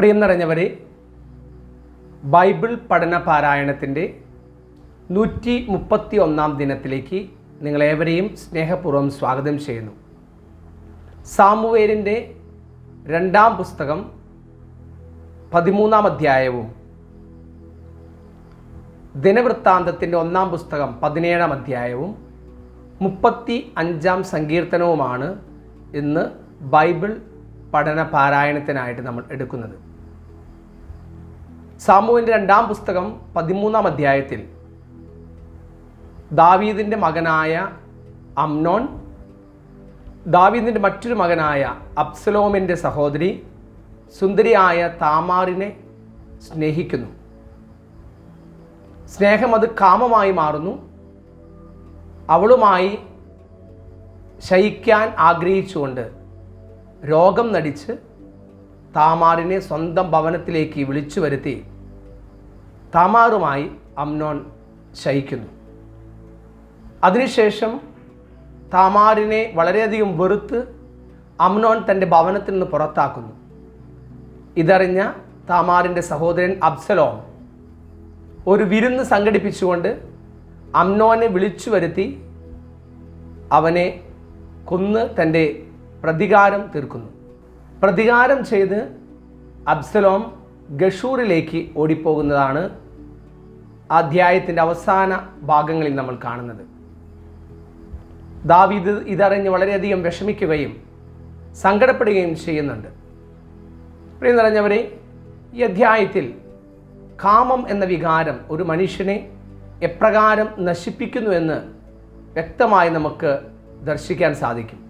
പ്രിയം നിറഞ്ഞവരെ, ബൈബിൾ പഠന പാരായണത്തിൻ്റെ 131 ദിനത്തിലേക്ക് നിങ്ങളേവരെയും സ്നേഹപൂർവ്വം സ്വാഗതം ചെയ്യുന്നു. സാമുവേലിൻ്റെ 2-ാം പുസ്തകം 13-ാം അധ്യായവും ദിനവൃത്താന്തത്തിൻ്റെ 1-ാം പുസ്തകം 17-ാം അധ്യായവും 35-ാം സങ്കീർത്തനവുമാണ് ഇന്ന് ബൈബിൾ പഠന പാരായണത്തിനായിട്ട് നമ്മൾ എടുക്കുന്നത്. സാമുവേലിൻ്റെ 2-ാം പുസ്തകം 13-ാം അധ്യായത്തിൽ ദാവീദിൻ്റെ മകനായ അമ്നോൻ ദാവീദിൻ്റെ മറ്റൊരു മകനായ അബ്സലോമിൻ്റെ സഹോദരി സുന്ദരിയായ താമാറിനെ സ്നേഹിക്കുന്നു. സ്നേഹം അത് കാമമായി മാറുന്നു. അവളുമായി ശയിക്കാൻ ആഗ്രഹിച്ചുകൊണ്ട് രോഗം നടിച്ച് താമാറിനെ സ്വന്തം ഭവനത്തിലേക്ക് വിളിച്ചു വരുത്തി താമാറുമായി അമ്നോൻ ശയിക്കുന്നു. അതിനുശേഷം താമാറിനെ വളരെയധികം വെറുത്ത് അമ്നോൻ തൻ്റെ ഭവനത്തിൽ നിന്ന് പുറത്താക്കുന്നു. ഇതറിഞ്ഞ താമാറിൻ്റെ സഹോദരൻ അബ്സലോം ഒരു വിരുന്ന് സംഘടിപ്പിച്ചുകൊണ്ട് അമ്നോനെ വിളിച്ചു വരുത്തി അവനെ കൊന്ന് തൻ്റെ പ്രതികാരം തീർക്കുന്നു. പ്രതികാരം ചെയ്ത് അബ്സലോം ഗഷൂറിലേക്ക് ഓടിപ്പോകുന്നതാണ് അധ്യായത്തിൻ്റെ അവസാന ഭാഗങ്ങളിൽ നമ്മൾ കാണുന്നത്. ദാവീദ് ഇതറിഞ്ഞ് വളരെയധികം വിഷമിക്കുകയും സങ്കടപ്പെടുകയും ചെയ്യുന്നുണ്ട്. പ്രിയം നിറഞ്ഞവരെ, ഈ അധ്യായത്തിൽ കാമം എന്ന വികാരം ഒരു മനുഷ്യനെ എപ്രകാരം നശിപ്പിക്കുന്നുവെന്ന് വ്യക്തമായി നമുക്ക് ദർശിക്കാൻ സാധിക്കും.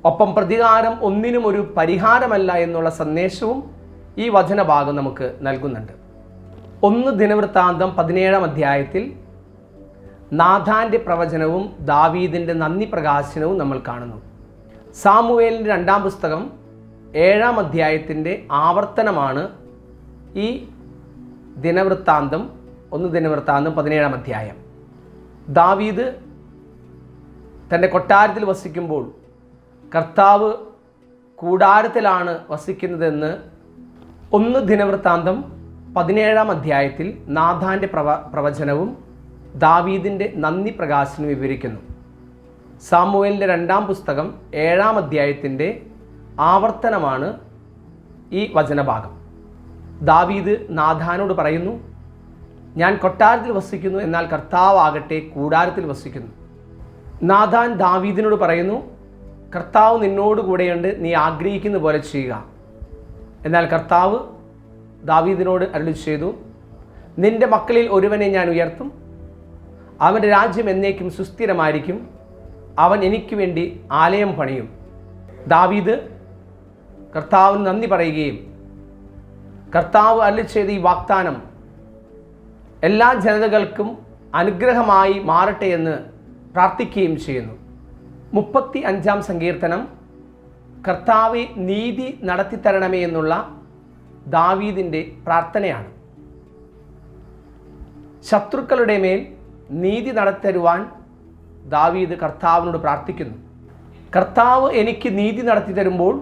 ഒപ്പം പ്രതികാരം ഒന്നിനും ഒരു പരിഹാരമല്ല എന്നുള്ള സന്ദേശവും ഈ വചനഭാഗം നമുക്ക് നൽകുന്നുണ്ട്. 1 ദിനവൃത്താന്തം 17-ാം അധ്യായത്തിൽ നാഥാൻ്റെ പ്രവചനവും ദാവീദിൻ്റെ നന്ദി പ്രകാശനവും നമ്മൾ കാണുന്നു. സാമുവേലിൻ്റെ 2-ാം പുസ്തകം 7-ാം അധ്യായത്തിൻ്റെ ആവർത്തനമാണ് ഈ ദിനവൃത്താന്തം 1 ദിനവൃത്താന്തം 17-ാം അധ്യായം. ദാവീദ് തൻ്റെ കൊട്ടാരത്തിൽ വസിക്കുമ്പോൾ കർത്താവ് കൂടാരത്തിലാണ് വസിക്കുന്നതെന്ന് 1 ദിനവൃത്താന്തം 17-ാം അധ്യായത്തിൽ നാഥാൻ്റെ പ്രവചനവും ദാവീദിൻ്റെ നന്ദി പ്രകാശനം വിവരിക്കുന്നു. സാമുവേലിൻ്റെ 2-ാം പുസ്തകം 7-ാം അധ്യായത്തിൻ്റെ ആവർത്തനമാണ് ഈ വചനഭാഗം. ദാവീദ് നാഥാനോട് പറയുന്നു, ഞാൻ കൊട്ടാരത്തിൽ വസിക്കുന്നു, എന്നാൽ കർത്താവ് ആകട്ടെ കൂടാരത്തിൽ വസിക്കുന്നു. നാഥാൻ ദാവീദിനോട് പറയുന്നു, കർത്താവ് നിന്നോട് കൂടെയുണ്ട്, നീ ആഗ്രഹിക്കുന്ന പോലെ ചെയ്യുക. എന്നാൽ കർത്താവ് ദാവീദിനോട് അരുളി ചെയ്തു, നിന്റെ മക്കളിൽ ഒരുവനെ ഞാൻ ഉയർത്തും, അവൻ്റെ രാജ്യം എന്നേക്കും സുസ്ഥിരമായിരിക്കും, അവൻ എനിക്ക് വേണ്ടി ആലയം പണിയും. ദാവീദ് കർത്താവിന് നന്ദി പറയുകയും കർത്താവ് അരുളി ചെയ്ത ഈ വാഗ്ദാനം എല്ലാ ജനതകൾക്കും അനുഗ്രഹമായി മാറട്ടെ എന്ന് പ്രാർത്ഥിക്കുകയും ചെയ്യുന്നു. 35-ാം സങ്കീർത്തനം കർത്താവെ നീതി നടത്തിത്തരണമേ എന്നുള്ള ദാവീദിൻ്റെ പ്രാർത്ഥനയാണ്. ശത്രുക്കളുടെ മേൽ നീതി നടത്തരുവാൻ ദാവീദ് കർത്താവിനോട് പ്രാർത്ഥിക്കുന്നു. കർത്താവ് എനിക്ക് നീതി നടത്തി തരുമ്പോൾ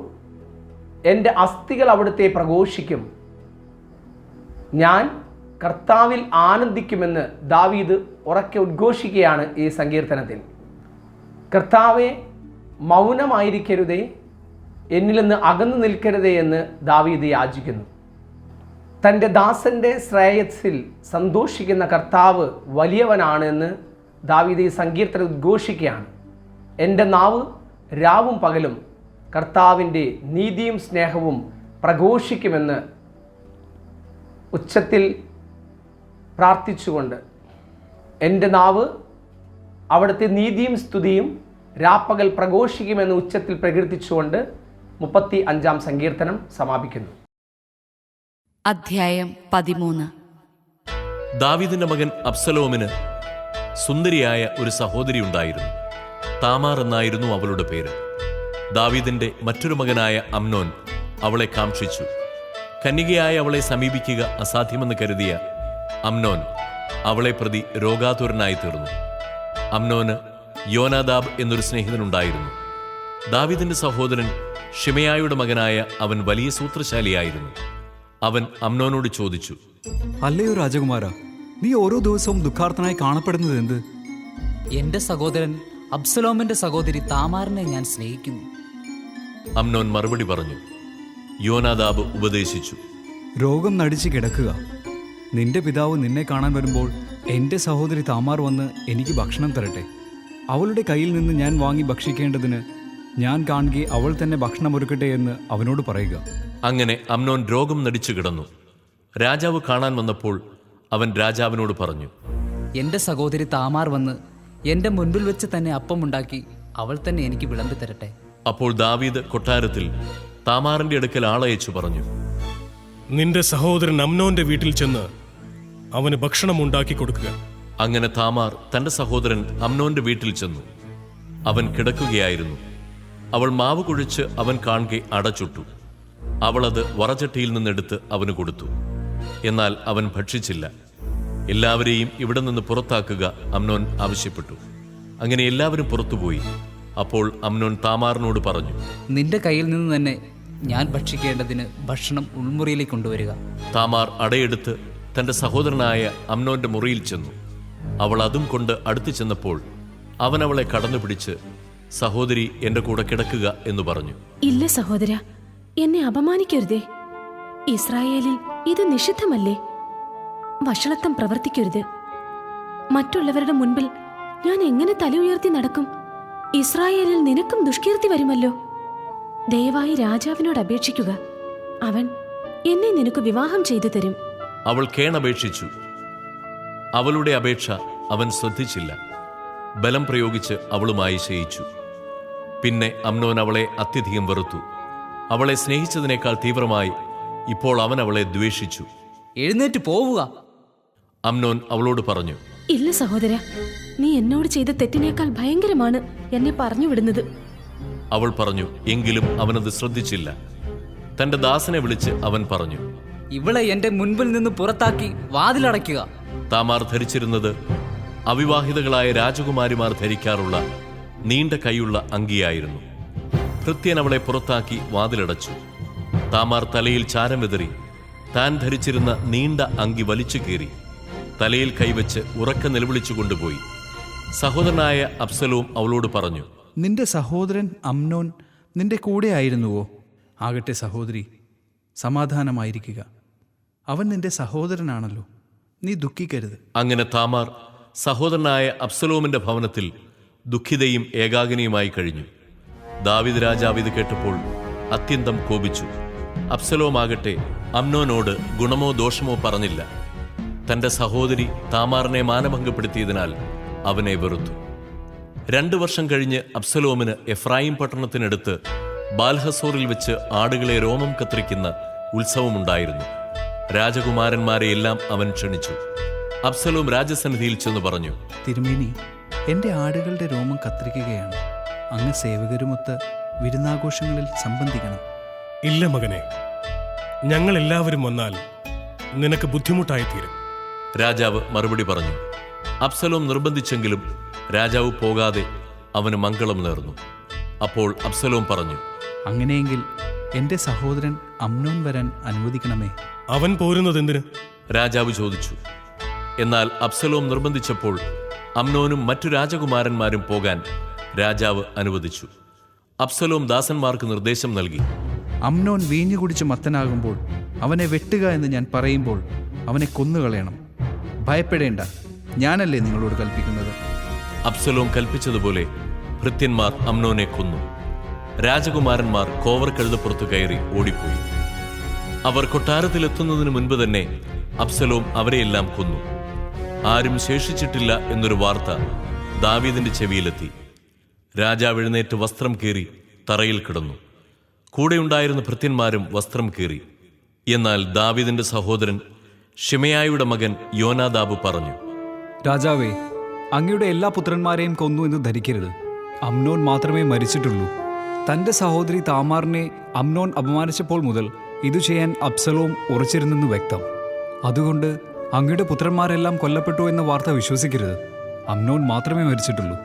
എൻ്റെ അസ്ഥികൾ അവിടുത്തെ പ്രഘോഷിക്കും, ഞാൻ കർത്താവിൽ ആനന്ദിക്കുമെന്ന് ദാവീദ് ഉറക്കെ ഉദ്ഘോഷിക്കുകയാണ് ഈ സങ്കീർത്തനത്തിൽ. കർത്താവെ മൗനമായിരിക്കരുതേ, എന്നിൽ നിന്ന് അകന്നു നിൽക്കരുതേ എന്ന് ദാവീദ് യാചിക്കുന്നു. തൻ്റെ ദാസൻ്റെ ശ്രേയസ്സിൽ സന്തോഷിക്കുന്ന കർത്താവ് വലിയവനാണ് എന്ന് ദാവീദ് ഈ സങ്കീർത്തനം ഉദ്ഘോഷിക്കുകയാണ്. എൻ്റെ നാവ് രാവും പകലും കർത്താവിൻ്റെ നീതിയും സ്നേഹവും പ്രഘോഷിക്കുമെന്ന് ഉച്ചത്തിൽ പ്രാർത്ഥിച്ചുകൊണ്ട് എൻ്റെ നാവ് അവിടുത്തെ നീതിയും സ്തുതിയും രാപ്പകൽ പ്രഘോഷിക്കുമെന്ന് ഉച്ചത്തിൽ പ്രകീർത്തിച്ചുകൊണ്ട് 35-ാം സങ്കീർത്തനം സമാപിക്കുന്നു. അധ്യായം 13. ദാവീദിന്റെ മകൻ അബ്സലോമിന് സുന്ദരിയായ ഒരു സഹോദരി ഉണ്ടായിരുന്നു. താമാർ എന്നായിരുന്നു അവളുടെ പേര്. ദാവീദിന്റെ മറ്റൊരു മകനായ അമ്നോൻ അവളെ കാംക്ഷിച്ചു. കന്യകയായ അവളെ സമീപിക്കുക അസാധ്യമെന്ന് കരുതിയ അമ്നോൻ അവളെ പ്രതി രോഗാതുരനായി തീർന്നു. അമ്നോന് യോനാദാബ് എന്നൊരു സ്നേഹിതനുണ്ടായിരുന്നു. ദാവീദിന്റെ സഹോദരൻ ഷിമെയായുടെ മകനായ അവൻ വലിയ സൂത്രശാലിയായിരുന്നു. അവൻ അമ്നോനോട് ചോദിച്ചു, അല്ലയോ രാജകുമാര, നീ ഓരോ ദിവസവും ദുഃഖാർത്ഥനായി കാണപ്പെടുന്നത് എന്ത്? എന്റെ സഹോദരൻ അബ്സലോമിന്റെ സഹോദരി താമാറിനെ ഞാൻ സ്നേഹിക്കുന്നു. അമ്നോൻ മറുപടി പറഞ്ഞു. യോനാദാബ് ഉപദേശിച്ചു, രോഗം നടിച്ച് കിടക്കുക. നിന്റെ പിതാവ് നിന്നെ കാണാൻ വരുമ്പോൾ എൻ്റെ സഹോദരി താമാർ വന്ന് എനിക്ക് ഭക്ഷണം തരട്ടെ. അവളുടെ കയ്യിൽ നിന്ന് ഞാൻ വാങ്ങി ഭക്ഷിക്കേണ്ടതിന് ഞാൻ കാണുകെ അവൾ തന്നെ ഭക്ഷണം ഒരുക്കട്ടെ എന്ന് അവനോട് പറയുക. അങ്ങനെ അമ്നോൻ രോഗം നടിച്ചു കിടന്നു. രാജാവ് കാണാൻ വന്നപ്പോൾ അവൻ രാജാവിനോട് പറഞ്ഞു, എന്റെ സഹോദരി താമാർ വന്ന് എന്റെ മുൻപിൽ വെച്ച് തന്നെ അപ്പമുണ്ടാക്കി അവൾ തന്നെ എനിക്ക് വിളമ്പി തരട്ടെ. അപ്പോൾ ദാവീദ് കൊട്ടാരത്തിൽ താമാറിന്റെ അടുക്കൽ ആളയച്ചു പറഞ്ഞു, നിന്റെ സഹോദരൻ അമ്നോന്റെ വീട്ടിൽ ചെന്ന് അവന് ഭക്ഷണം ഉണ്ടാക്കി കൊടുക്കുക. അങ്ങനെ താമാർ തന്റെ സഹോദരൻ അമ്നോന്റെ വീട്ടിൽ ചെന്നു. അവൻ കിടക്കുകയായിരുന്നു. അവൾ മാവ് കുഴിച്ച് അവൻ കാണെ അടച്ചുട്ടു. അവൾ അത് വറചട്ടിയിൽ നിന്നെടുത്ത് അവന് കൊടുത്തു. എന്നാൽ അവൻ ഭക്ഷിച്ചില്ല. എല്ലാവരെയും ഇവിടെ നിന്ന് പുറത്താക്കുക അമ്നോൻ ആവശ്യപ്പെട്ടു. അങ്ങനെ എല്ലാവരും പുറത്തുപോയി. അപ്പോൾ അമ്നോൻ താമാറിനോട് പറഞ്ഞു, നിന്റെ കയ്യിൽ നിന്ന് തന്നെ ഞാൻ ഭക്ഷിക്കേണ്ടതിന് ഭക്ഷണം ഉൾമുറിയിലേക്ക് കൊണ്ടുവരിക. താമാർ അടയെടുത്ത് തന്റെ സഹോദരനായ അമ്നോന്റെ മുറിയിൽ ചെന്നു. അവൾ അതും കൊണ്ട് അടുത്തു ചെന്നപ്പോൾ അവൻ അവളെ കടന്നുപിടിച്ച്, സഹോദരി എന്റെ കൂടെ കിടക്കുക എന്ന് പറഞ്ഞു. ഇല്ല സഹോദര, എന്നെ അപമാനിക്കരുതേ. ഇസ്രായേലിൽ ഇത് നിഷിദ്ധമല്ലേ? വഷളത്വം പ്രവർത്തിക്കരുത്. മറ്റുള്ളവരുടെ മുൻപിൽ ഞാൻ എങ്ങനെ തല ഉയർത്തി നടക്കും? ഇസ്രായേലിൽ നിനക്കും ദുഷ്കീർത്തി വരുമല്ലോ. ദയവായി രാജാവിനോട് അപേക്ഷിക്കുക. അവൻ എന്നെ നിനക്ക് വിവാഹം ചെയ്തു തരും. അവൾ കേണപേക്ഷിച്ചു. അവളുടെ അപേക്ഷ അവൻ ശ്രദ്ധിച്ചില്ല. ബലം പ്രയോഗിച്ച് അവളുമായി ശയിച്ചു. പിന്നെ അമ്നോൻ അവളെ അത്യധികം വെറുത്തു. അവളെ സ്നേഹിച്ചതിനേക്കാൾ തീവ്രമായി ഇപ്പോൾ അവൻ അവളെ ദ്വേഷിച്ചു. എഴുന്നേറ്റ് പോവുക. അമ്നോൻ അവളോട് പറഞ്ഞു, ഇല്ല സഹോദര, നീ എന്നോട് ചെയ്ത തെറ്റിനേക്കാൾ ഭയങ്കരമാണ് എന്നെ പറഞ്ഞു വിടുന്നത്. അവൾ പറഞ്ഞു. എങ്കിലും അവനത് ശ്രദ്ധിച്ചില്ല. തന്റെ ദാസനെ വിളിച്ച് അവൻ പറഞ്ഞു, ഇവളെ എന്റെ മുൻപിൽ നിന്ന് പുറത്താക്കി വാതിലടയ്ക്കുക. താമാർ ധരിച്ചിരുന്നത് അവിവാഹിതകളായ രാജകുമാരിമാർ ധരിക്കാറുള്ള നീണ്ട കൈയുള്ള അങ്കിയായിരുന്നു. ഭൃത്യൻ അവളെ പുറത്താക്കി വാതിലടച്ചു. താമാർ തലയിൽ ചാരം വിതറി താൻ ധരിച്ചിരുന്ന നീണ്ട അങ്കി വലിച്ചു കീറി തലയിൽ കൈവച്ച് ഉറക്കെ നിലവിളിച്ചു കൊണ്ടുപോയി. സഹോദരനായ അബ്സലോം അവളോട് പറഞ്ഞു, നിന്റെ സഹോദരൻ അമ്നോൻ നിന്റെ കൂടെ ആയിരുന്നുവോ? ആകട്ടെ സഹോദരി, സമാധാനമായിരിക്കുക. അവൻ നിന്റെ സഹോദരനാണല്ലോ, നീ ദുഃഖിക്കരുത്. അങ്ങനെ താമാർ സഹോദരനായ അബ്സലോമിന്റെ ഭവനത്തിൽ ദുഃഖിതയും ഏകാകിനിയുമായി കഴിഞ്ഞു. ദാവീദ് രാജാവ് ഇത് കേട്ടപ്പോൾ അത്യന്തം കോപിച്ചു. അബ്സലോമാകട്ടെ അമ്നോനോട് ഗുണമോ ദോഷമോ പറഞ്ഞില്ല. തന്റെ സഹോദരി താമാറിനെ മാനഭംഗപ്പെടുത്തിയതിനാൽ അവനെ വെറുത്തു. 2 വർഷം കഴിഞ്ഞ് അബ്സലോമിന് എഫ്രായിം പട്ടണത്തിനടുത്ത് ബാൽഹസോറിൽ വെച്ച് ആടുകളെ രോമം കത്രിക്കുന്ന ഉത്സവമുണ്ടായിരുന്നു. രാജകുമാരന്മാരെയെല്ലാം അവൻ ക്ഷണിച്ചു. അബ്സലോം രാജസന്നിധിയിൽ ചെന്ന് പറഞ്ഞു, തിരുമേനി, എൻ്റെ ആടുകളുടെ രോമം കത്തിരിക്കുകയാണ്. അങ്ങ് സേവകരുമൊത്ത് വിരുന്നാഘോഷങ്ങളിൽ സംബന്ധിക്കണം. ഇല്ല മകനെ, ഞങ്ങൾ എല്ലാവരും വന്നാൽ നിനക്ക് ബുദ്ധിമുട്ടായിത്തീരും. രാജാവ് മറുപടി പറഞ്ഞു. അബ്സലോം നിർബന്ധിച്ചെങ്കിലും രാജാവ് പോകാതെ അവന് മംഗളം നേർന്നു. അപ്പോൾ അബ്സലോം പറഞ്ഞു, അങ്ങനെയെങ്കിൽ എൻ്റെ സഹോദരൻ അമ്നോൻ വരാൻ അനുവദിക്കണമേ. അവൻ പോരുന്നത് എന്തിന്? രാജാവ് ചോദിച്ചു. എന്നാൽ അബ്സലോം നിർബന്ധിച്ചപ്പോൾ അമ്നോനും മറ്റു രാജകുമാരന്മാരും പോകാൻ രാജാവ് അനുവദിച്ചു. അബ്സലോം ദാസന്മാർക്ക് നിർദ്ദേശം നൽകി, അമ്നോൻ വീഞ്ഞു കുടിച്ച് മത്തനാകുമ്പോൾ അവനെ വെട്ടുക എന്ന് ഞാൻ പറയുമ്പോൾ അവനെ കൊന്നുകളയണം. ഭയപ്പെടേണ്ട, ഞാനല്ലേ നിങ്ങളോട് കൽപ്പിക്കുന്നത്. അബ്സലോം കൽപ്പിച്ചതുപോലെ ഭൃത്യന്മാർ അമ്നോനെ കൊന്നു. രാജകുമാരന്മാർ കോവർ കഴുതപ്പുറത്തു കയറി ഓടിപ്പോയി. അവർ കൊട്ടാരത്തിലെത്തുന്നതിന് മുൻപ് തന്നെ അബ്സലോം അവരെയെല്ലാം കൊന്നു. ആരും ശേഷിച്ചിട്ടില്ല എന്നൊരു വാർത്ത ദാവീദിന്റെ ചെവിയിലെത്തി. രാജാവ് എഴുന്നേറ്റ് വസ്ത്രം കീറി തറയിൽ കിടന്നു. കൂടെയുണ്ടായിരുന്ന ഭൃത്യന്മാരും വസ്ത്രം കീറി. എന്നാൽ ദാവീദിന്റെ സഹോദരൻ ഷിമെയായുടെ മകൻ യോനാദാബ് പറഞ്ഞു, രാജാവേ, അങ്ങയുടെ എല്ലാ പുത്രന്മാരെയും കൊന്നു എന്ന് ധരിക്കരുത്. അമ്നോൻ മാത്രമേ മരിച്ചിട്ടുള്ളൂ. തൻ്റെ സഹോദരി താമാറിനെ അമ്നോൻ അപമാനിച്ചപ്പോൾ മുതൽ ഇത് ചെയ്യാൻ അബ്സലോം ഉറച്ചിരുന്നെന്ന് വ്യക്തം. അതുകൊണ്ട് അങ്ങയുടെ പുത്രന്മാരെല്ലാം കൊല്ലപ്പെട്ടു എന്ന വാർത്ത വിശ്വസിക്കരുത്. അമ്നോൻ മാത്രമേ മരിച്ചിട്ടുള്ളൂ.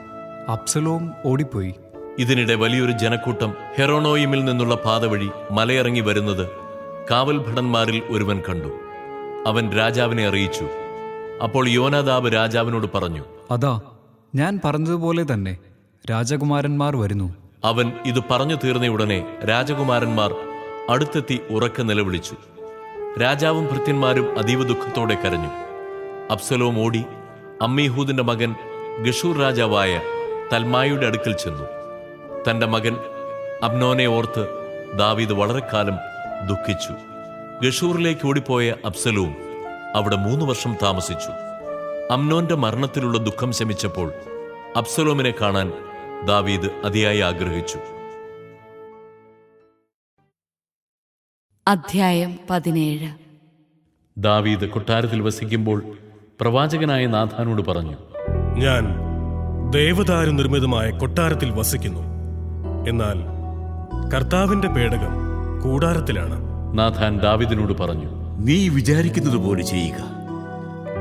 അബ്സലോം ഓടിപ്പോയി. ഇതിനിടെ വലിയൊരു ജനക്കൂട്ടം ഹെറോണോയിമിൽ നിന്നുള്ള പാത വഴി മലയിറങ്ങി വരുന്നത് കാവൽ ഭടന്മാരിൽ ഒരുവൻ കണ്ടു. അവൻ രാജാവിനെ അറിയിച്ചു. അപ്പോൾ യോനാദാബ് രാജാവിനോട് പറഞ്ഞു, അതാ ഞാൻ പറഞ്ഞതുപോലെ തന്നെ രാജകുമാരന്മാർ വരുന്നു. അവൻ ഇത് പറഞ്ഞു തീർന്നയുടനെ രാജകുമാരന്മാർ അടുത്തെത്തി ഉറക്കെ നിലവിളിച്ചു. രാജാവും ഭൃത്യന്മാരും അതീവ ദുഃഖത്തോടെ കരഞ്ഞു. അബ്സലോം ഓടി അമ്മീഹൂദിന്റെ മകൻ ഗഷൂർ രാജാവായ തൽമായിയുടെ അടുക്കൽ ചെന്നു. തന്റെ മകൻ അബ്നോനെ ഓർത്ത് ദാവീദ് വളരെ കാലം ദുഃഖിച്ചു. ഗഷൂറിലേക്ക് ഓടിപ്പോയ അബ്സലോം അവിടെ 3 വർഷം താമസിച്ചു. അമ്നോന്റെ മരണത്തിലുള്ള ദുഃഖം ശമിച്ചപ്പോൾ അബ്സലോമിനെ കാണാൻ ദാവീദ് അതിയായി ആഗ്രഹിച്ചു. അധ്യായം 17. ദാവീദ് കൊട്ടാരത്തിൽ വസിക്കുമ്പോൾ പ്രവാചകനായ നാഥാനോട് പറഞ്ഞു, ഞാൻ ദേവദാരു നിർമ്മിതമായ കൊട്ടാരത്തിൽ വസിക്കുന്നു. എന്നാൽ കർത്താവിന്റെ പേടകം കൂടാരത്തിലാണ്. നാഥാൻ ദാവീദിനോട് പറഞ്ഞു, നീ വിചാരിക്കുന്നത് പോലെ ചെയ്യുക,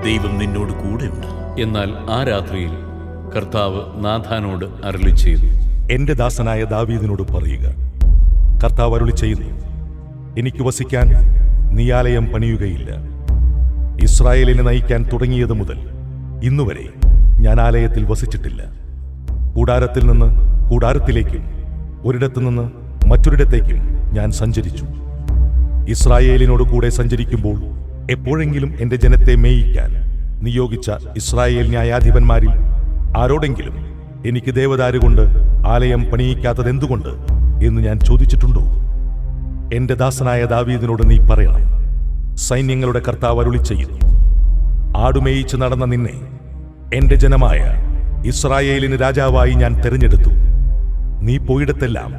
ദൈവം നിന്നോട് കൂടെയുണ്ട്. എന്നാൽ ആ രാത്രിയിൽ കർത്താവ് നാഥാനോട് അരുളി ചെയ്തു, എന്റെ ദാസനായ ദാവീദിനോട് പറയുക, കർത്താവ് അരുളി ചെയ്യുന്നു, എനിക്ക് വസിക്കാൻ നീ ആലയം പണിയുകയില്ല. ഇസ്രായേലിനെ നയിക്കാൻ തുടങ്ങിയത് മുതൽ ഇന്നുവരെ ഞാൻ ആലയത്തിൽ വസിച്ചിട്ടില്ല. കൂടാരത്തിൽ നിന്ന് കൂടാരത്തിലേക്കും ഒരിടത്തു നിന്ന് മറ്റൊരിടത്തേക്കും ഞാൻ സഞ്ചരിച്ചു. ഇസ്രായേലിനോട് കൂടെ സഞ്ചരിക്കുമ്പോൾ എപ്പോഴെങ്കിലും എന്റെ ജനത്തെ മേയിക്കാൻ നിയോഗിച്ച ഇസ്രായേൽ ന്യായാധിപന്മാരിൽ ആരോടെങ്കിലും എനിക്ക് ദേവദാരു കൊണ്ട് ആലയം പണിയിക്കാത്തതെന്തുകൊണ്ട് എന്ന് ഞാൻ ചോദിച്ചിട്ടുണ്ടോ? എന്റെ ദാസനായ ദാവീദിനോട് നീ പറയണം, സൈന്യങ്ങളുടെ കർത്താവ് അരുളി ചെയ്യുന്നു, ആടുമേയിച്ച് നടന്ന നിന്നെ എന്റെ ജനമായ ഇസ്രായേലിന് രാജാവായി ഞാൻ തെരഞ്ഞെടുത്തു. നീ പോയിടത്തെല്ലാം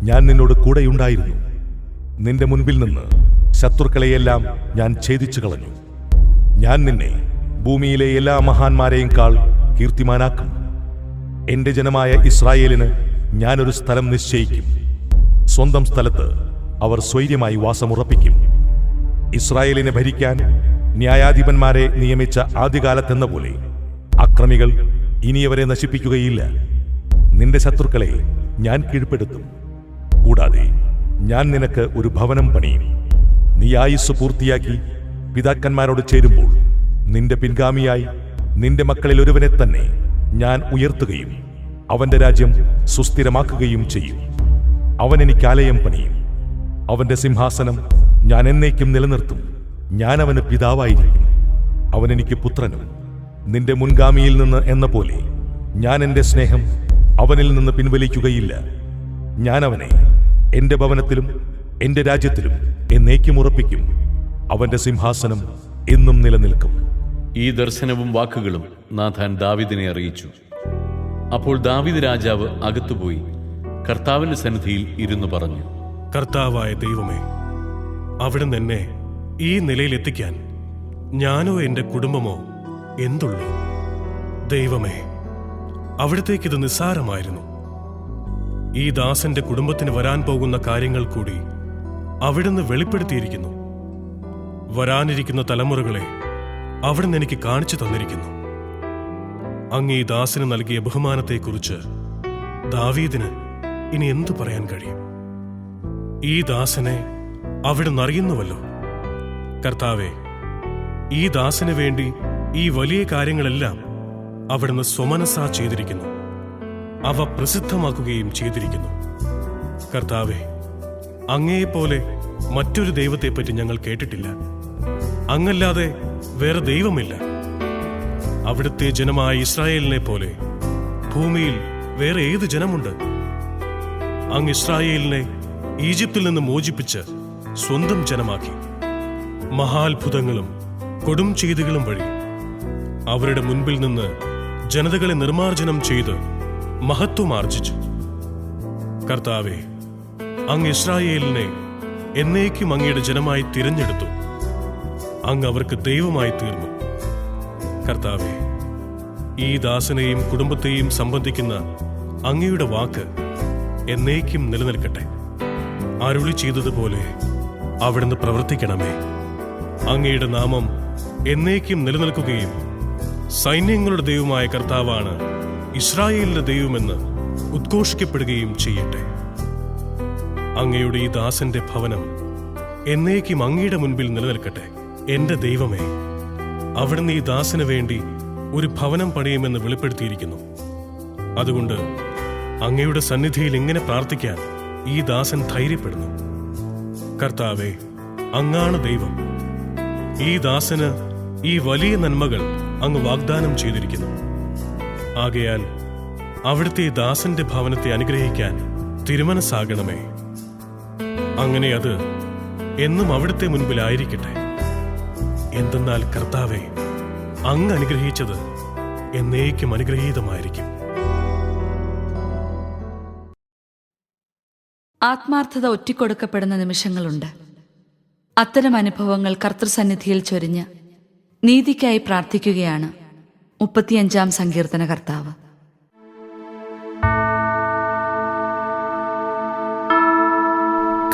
ഞാൻ നിന്നോട് കൂടെയുണ്ടായിരുന്നു. നിന്റെ മുൻപിൽ നിന്ന് ശത്രുക്കളെയെല്ലാം ഞാൻ ഛേദിച്ചു കളഞ്ഞു. ഞാൻ നിന്നെ ഭൂമിയിലെ എല്ലാ മഹാന്മാരെയും കാൾ കീർത്തിമാനാക്കും. എന്റെ ജനമായ ഇസ്രായേലിന് ഞാനൊരു സ്ഥലം നിശ്ചയിക്കും. സ്വന്തം സ്ഥലത്ത് അവർ സ്വൈര്യമായി വാസമുറപ്പിക്കും. ഇസ്രായേലിനെ ഭരിക്കാൻ ന്യായാധിപന്മാരെ നിയമിച്ച ആദ്യകാലത്തെന്ന പോലെ അക്രമികൾ ഇനിയവരെ നശിപ്പിക്കുകയില്ല. നിന്റെ ശത്രുക്കളെ ഞാൻ കീഴ്പ്പെടുത്തും. കൂടാതെ ഞാൻ നിനക്ക് ഒരു ഭവനം പണിയും. നീ ആയുസ് പൂർത്തിയാക്കി പിതാക്കന്മാരോട് ചേരുമ്പോൾ നിന്റെ പിൻഗാമിയായി നിന്റെ മക്കളിൽ ഒരുവനെ തന്നെ ഞാൻ ഉയർത്തുകയും അവന്റെ രാജ്യം സുസ്ഥിരമാക്കുകയും ചെയ്യും. അവൻ എനിക്ക് ആലയം പണിയും. അവന്റെ സിംഹാസനം ഞാൻ എന്നേക്കും നിലനിർത്തും. ഞാൻ അവന് പിതാവായിരിക്കും, അവൻ എനിക്ക് പുത്രനും. നിന്റെ മുൻഗാമിയിൽ നിന്ന് എന്ന പോലെ ഞാൻ എന്റെ സ്നേഹം അവനിൽ നിന്ന് പിൻവലിക്കുകയില്ല. ഞാൻ അവനെ എന്റെ ഭവനത്തിലും എന്റെ രാജ്യത്തിലും എന്നേക്കും ഉറപ്പിക്കും. അവന്റെ സിംഹാസനം എന്നും നിലനിൽക്കും. ഈ ദർശനവും വാക്കുകളും നാഥാൻ ദാവീദിനെ അറിയിച്ചു. അപ്പോൾ ദാവീദ് രാജാവ് അകത്തുപോയി കർത്താവിന്റെ സന്നിധിയിൽ ഇരുന്നു പറഞ്ഞു, കർത്താവായ ദൈവമേ, അവിടുന്ന് എന്നെ ഈ നിലയിലെത്തിക്കാൻ ഞാനോ എന്റെ കുടുംബമോ എന്തുള്ളൂ? ദൈവമേ, അവിടത്തേക്കിത് നിസ്സാരമായിരുന്നു. ഈ ദാസന്റെ കുടുംബത്തിന് വരാൻ പോകുന്ന കാര്യങ്ങൾ കൂടി അവിടുന്ന് വെളിപ്പെടുത്തിയിരിക്കുന്നു. വരാനിരിക്കുന്ന തലമുറകളെ അവിടുന്ന് എനിക്ക് കാണിച്ചു തന്നിരിക്കുന്നു. അങ്ങ് ഈ ദാസന് നൽകിയ ബഹുമാനത്തെക്കുറിച്ച് ദാവീദിന് ഇനി എന്തു പറയാൻ കഴിയും? ഈ ദാസനെ അവിടുന്ന് അറിയുന്നുവല്ലോ. കർത്താവേ, ഈ ദാസന് വേണ്ടി ഈ വലിയ കാര്യങ്ങളെല്ലാം അവിടുന്ന് സ്വമനസാ ചെയ്തിരിക്കുന്നു. അവ പ്രസിദ്ധമാക്കുകയും ചെയ്തിരിക്കുന്നു. കർത്താവേ, അങ്ങയെപ്പോലെ മറ്റൊരു ദൈവത്തെപ്പറ്റി ഞങ്ങൾ കേട്ടിട്ടില്ല. അങ്ങല്ലാതെ വേറെ ദൈവമില്ല. അവിടുത്തെ ജനമായ ഇസ്രായേലിനെ പോലെ ഭൂമിയിൽ വേറെ ഏത് ജനമുണ്ട്? അങ്ങ് ഇസ്രായേലിനെ ഈജിപ്തിൽ നിന്ന് മോചിപ്പിച്ച് സ്വന്തം ജനമാക്കി. മഹാത്ഭുതങ്ങളും കൊടും ചെയ്തികളും വഴി അവരുടെ മുൻപിൽ നിന്ന് ജനതകളെ നിർമാർജനം ചെയ്ത് മഹത്വമാർജിച്ചു. കർത്താവേ, അങ്ങ് ഇസ്രായേലിനെ എന്നേക്കും അങ്ങയുടെ ജനമായി തിരഞ്ഞെടുത്തു. അങ്ങ് അവർക്ക് ദൈവമായി തീർന്നു. കർത്താവേ, ഈ ദാസനെയും കുടുംബത്തെയും സംബന്ധിക്കുന്ന അങ്ങയുടെ വാക്ക് എന്നേക്കും നിലനിൽക്കട്ടെ. അരുളി ചെയ്തതുപോലെ അവിടുന്ന് പ്രവർത്തിക്കണമേ. അങ്ങയുടെ നാമം എന്നേക്കും നിലനിൽക്കുകയും സൈന്യങ്ങളുടെ ദൈവമായ കർത്താവാണ് ഇസ്രായേലിന്റെ ദൈവമെന്ന് ഉദ്ഘോഷിക്കപ്പെടുകയും ചെയ്യട്ടെ. അങ്ങയുടെ ഈ ദാസന്റെ ഭവനം എന്നേക്കും അങ്ങയുടെ മുൻപിൽ നിലനിൽക്കട്ടെ. എന്റെ ദൈവമേ, അവിടുന്ന് ഈ ദാസന് വേണ്ടി ഒരു ഭവനം പണിയുമെന്ന് വെളിപ്പെടുത്തിയിരിക്കുന്നു. അതുകൊണ്ട് അങ്ങയുടെ സന്നിധിയിൽ ഇങ്ങനെ പ്രാർത്ഥിക്കാൻ ഈ ദാസൻ ധൈര്യപ്പെടുന്നു. കർത്താവേ, അങ്ങാണ് ദൈവം. ഈ ദാസന് ഈ വലിയ നന്മകൾ അങ്ങ് വാഗ്ദാനം ചെയ്തിരിക്കുന്നു. ആകയാൽ അവിടുത്തെ ദാസന്റെ ഭവനത്തെ അനുഗ്രഹിക്കാൻ തിരുമനസ്സാകണമേ. അങ്ങനെ അത് എന്നും അവിടുത്തെ മുൻപിലായിരിക്കട്ടെ. എന്തെന്നാൽ കർത്താവേ, അങ്ങ് അനുഗ്രഹിച്ചത് എന്നേക്കും അനുഗ്രഹീതമായിരിക്കും. ആത്മാർത്ഥത ഒറ്റിക്കൊടുക്കപ്പെടുന്ന നിമിഷങ്ങളുണ്ട്. അത്തരം അനുഭവങ്ങൾ കർത്തൃസന്നിധിയിൽ ചൊരിഞ്ഞ് നീതിക്കായി പ്രാർത്ഥിക്കുകയാണ് 35-ാം സങ്കീർത്തന കർത്താവ്.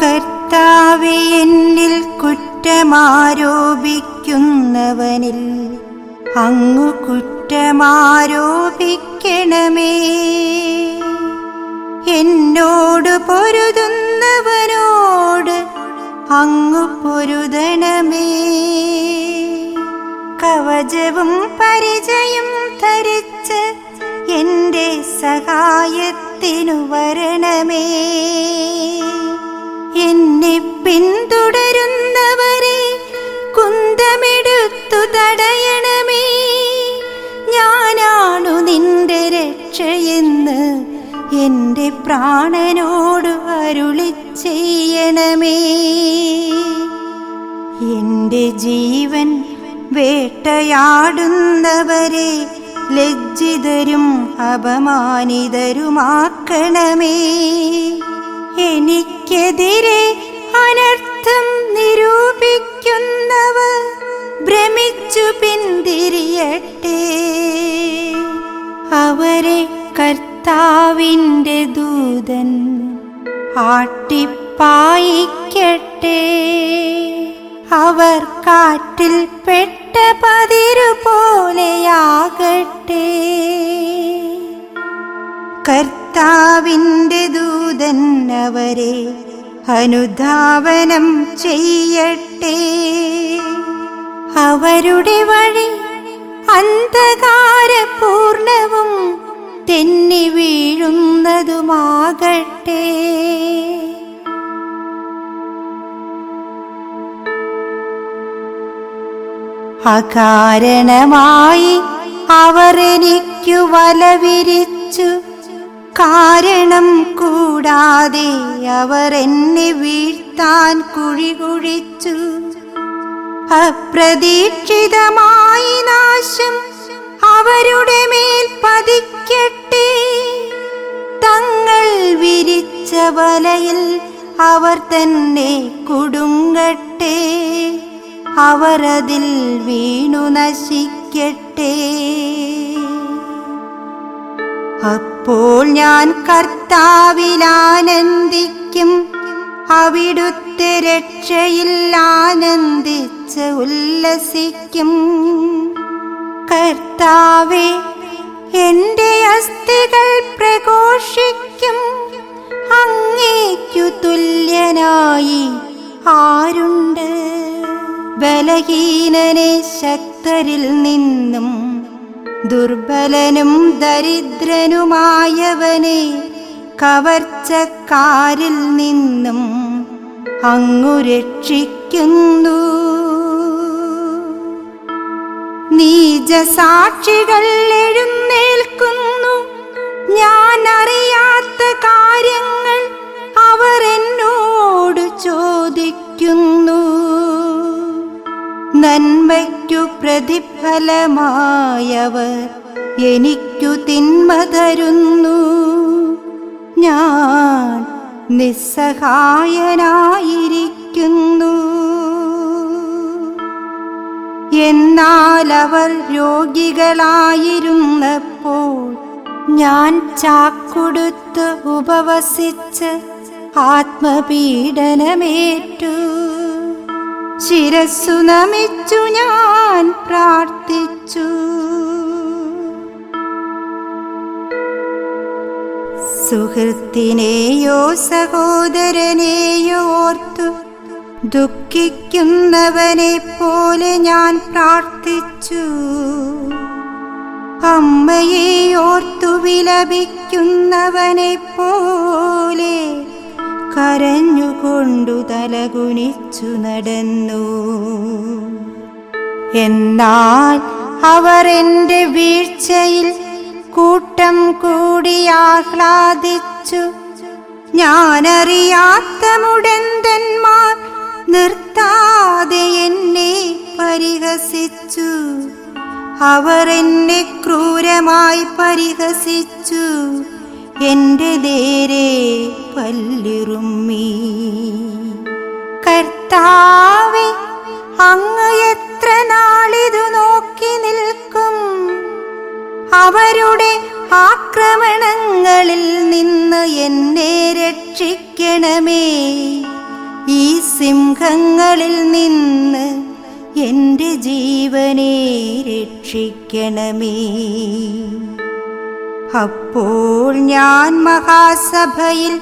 കർത്താവേ, എന്നിൽ കുറ്റമാരോപിക്കുന്നവനിൽ അങ്ങു കുറ്റമാരോപിക്കണമേ. എന്നോട് പൊരുതുന്നവനോട് അങ്ങു പൊരുതണമേ. കവചവും പരിചയം ധരിച്ച് എന്റെ സഹായത്തിനു വരണമേ. എന്നെ പിന്തുടരുന്നവരെ കുന്തമെടുത്തു തടയണമേ. ഞാനാണു നിന്റെ രക്ഷയെന്ന് എന്റെ പ്രാണനോട് അരുളി ചെയ്യണമേ. എന്റെ ജീവൻ വേട്ടയാടുന്നവരെ ലജ്ജിതരും അപമാനിതരുമാക്കണമേ. എനിക്കെതിരെ അനർത്ഥം നിരൂപിക്കുന്നവർ ഭ്രമിച്ചു പിന്തിരിയട്ടെ. അവരെ കർത്താവിന്റെ ദൂതൻ ആട്ടിപ്പായിക്കട്ടെ. അവർ കാറ്റിൽ പെട്ട പതിരുപോലെയാകട്ടെ. കർത്താവിന്റെ ദൂതൻ അവരെ അനുധാവനം ചെയ്യട്ടെ. അവരുടെ വഴി അന്ധകാരപൂർണവും തെന്നി വീഴുന്നതുമാകട്ടെ. അകാരണമായി അവർ എനിക്കു വല വിരിച്ചു. കാരണം കൂടാതെ അവർ എന്നെ വീഴ്ത്താൻ കുഴി കുഴിച്ചു. അപ്രതീക്ഷിതമായി നാശം അവരുടെ മേൽ പതിക്കട്ടെ. തങ്ങൾ വിരിച്ച വലയിൽ അവർ തന്നെ കുടുങ്ങട്ടെ. അവർ അതിൽ വീണു നശിക്കട്ടെ. അപ്പോൾ ഞാൻ കർത്താവിൽ ആനന്ദിക്കും. അവിടുത്തെ രക്ഷയിൽ ആനന്ദിച്ച് ഉല്ലസിക്കും. കർത്താവേ, എന്റെ അസ്ഥികൾ പ്രഘോഷിക്കും. അങ്ങേക്കു തുല്യനായി ആരുണ്ട്? ബലഹീനനെ ശക്തരിൽ നിന്നും ദുർബലനും ദരിദ്രനുമായവനെ കവർച്ചക്കാരിൽ നിന്നും അങ്ങു രക്ഷിക്കുന്നു. നീചസാക്ഷികൾ എഴുന്നേൽക്കുന്നു. ഞാൻ അറിയാത്ത കാര്യങ്ങൾ അവർ എന്നോട് ചോദിക്കുന്നു. നന്മയ്ക്കു പ്രതിഫലമായവർ എനിക്കു തിന്മ തരുന്നു. ഞാൻ നിസ്സഹായനായിരിക്കുന്നു. എന്നാൽ അവർ രോഗികളായിരുന്നപ്പോൾ ഞാൻ ചാക്കുടുത്ത് ഉപവസിച്ച് ആത്മപീഡനമേറ്റു. ശിരസ്സു നമിച്ചു ഞാൻ പ്രാർത്ഥിച്ചു. സുഹൃത്തിനെയോ സഹോദരനെയോ ഓർത്തു ദുഃഖിക്കുന്നവനെ പോലെ ഞാൻ പ്രാർത്ഥിച്ചു. അമ്മയെ ഓർത്തു വിലപിക്കുന്നവനെ പോലെ കരഞ്ഞുകൊണ്ടു തലകുനിച്ചു നടന്നു. എന്നാൽ അവർ എൻ്റെ വീഴ്ചയിൽ കൂട്ടം കൂടി ആഹ്ലാദിച്ചു. ഞാനറിയാത്ത മുടന്തന്മാർ നിർത്താതെ എന്നെ പരിഹസിച്ചു. അവർ എന്നെ ക്രൂരമായി പരിഹസിച്ചു, എൻ്റെ നേരെ പല്ലിറുമ്മി. കർത്താവേ, അങ്ങ് എത്ര നാളിതു നോക്കി നിൽക്കും? അവരുടെ ആക്രമണങ്ങളിൽ നിന്ന് എന്നെ രക്ഷിക്കണമേ. ഈ സിംഹങ്ങളിൽ നിന്ന് എൻ്റെ ജീവനെ രക്ഷിക്കണമേ. അപ്പോൾ ഞാൻ മഹാസഭയിൽ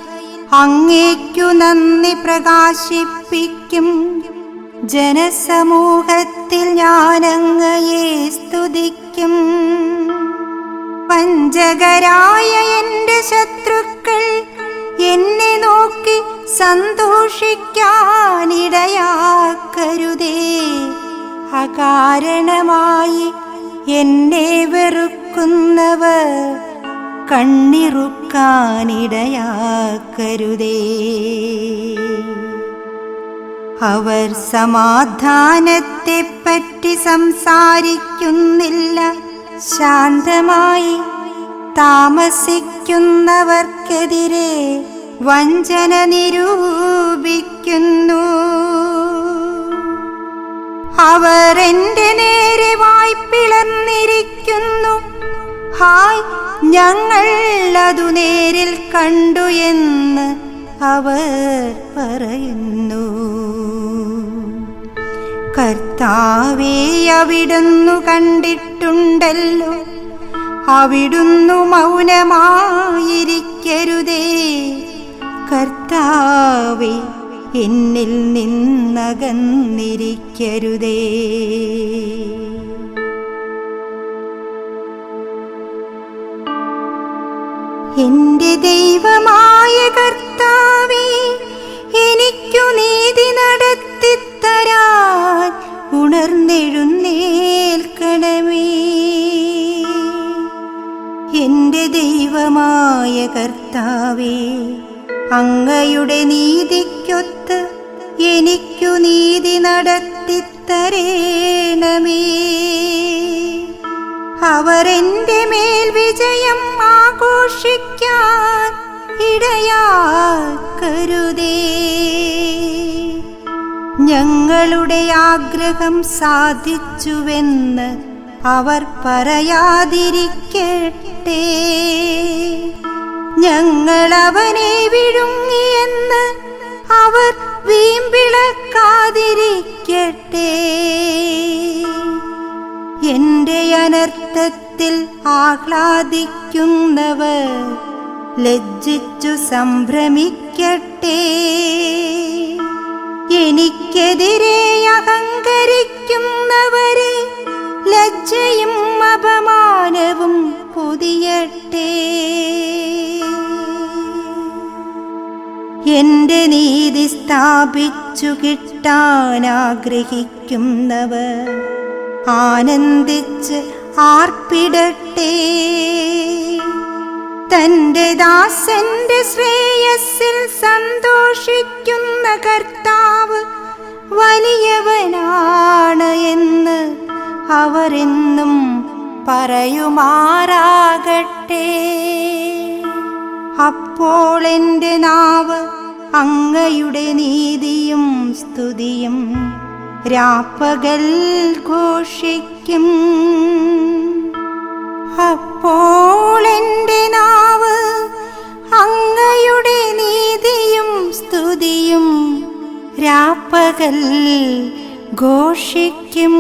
അങ്ങേക്കു നന്ദി പ്രകാശിപ്പിക്കും. ജനസമൂഹത്തിൽ ഞാൻ അങ്ങയെ സ്തുതിക്കും. വഞ്ചകരായ എൻ്റെ ശത്രുക്കൾ എന്നെ നോക്കി സന്തോഷിക്കാനിടയാക്കരുതേ. അകാരണമായി എന്നെ വെറുക്കുന്നവർ കണ്ണിറുക്കാനിടയാക്കരുതേ. അവർ സമാധാനത്തെപ്പറ്റി സംസാരിക്കുന്നില്ല. ശാന്തമായി താമസിക്കുന്നവർക്കെതിരെ വഞ്ചന നിരൂപിക്കുന്നു. അവർ എൻ്റെ നേരെ വായ് പിളർന്നിരിക്കുന്നു. ഹായ്, ഞങ്ങൾ അതു നേരിൽ കണ്ടു എന്ന് അവർ പറയുന്നു. കർത്താവേ, അവിടുന്നു കണ്ടിട്ടുണ്ടല്ലോ. അവിടുന്നു മൗനമായിരിക്കരുതേ. കർത്താവേ, എന്നിൽ നിന്നകന്നിരിക്കരുതേ. എന്റെ ദൈവമായ കർത്താവേ, എനിക്കു നീതി നടത്തിത്തരാൻ ഉണർന്നെഴുന്നേൽക്കണമേ. എന്റെ ദൈവമായ കർത്താവേ, അങ്ങയുടെ നീതിക്കൊത്ത് എനിക്കു നീതി നടത്തിത്തരേണമേ. അവർ എൻ്റെ മേൽ വിജയം ആഘോഷിക്കാൻ ഇടയാക്കരുതേ. ഞങ്ങളുടെ ആഗ്രഹം സാധിച്ചുവെന്ന് അവർ പറയാതിരിക്കട്ടെ. ഞങ്ങൾ അവനെ വിഴുങ്ങിയെന്ന് അവർ വീമ്പിളക്കാതിരിക്കട്ടെ. എന്റെ അനർത്ഥത്തിൽ ആഹ്ലാദിക്കുന്നവർ ലജ്ജിച്ചു സംഭ്രമിക്കട്ടെ. എനിക്കെതിരെ അഹങ്കരിക്കുന്നവരെ ലജ്ജയും അപമാനവും പൊതിയട്ടെ. എന്റെ നീതി സ്ഥാപിച്ചു കിട്ടാൻ ആഗ്രഹിക്കുന്നവർ ആനന്ദിച്ച് ആർപ്പിടട്ടെ. തന്റെ ദാസന്റെ ശ്രേയസ്സിൽ സന്തോഷിക്കുന്ന കർത്താവ് വലിയവനാണ് എന്ന് അവരെന്നും പറയുമാറാകട്ടെ. അപ്പോൾ എൻ്റെ നാവ് അങ്ങയുടെ നീതിയും സ്തുതിയും രാപ്പകൽ ഘോഷിക്കും. അപ്പോൾ എൻ്റെ നാവ് അങ്ങയുടെ നീതിയും സ്തുതിയും രാപ്പകൽ ഘോഷിക്കും.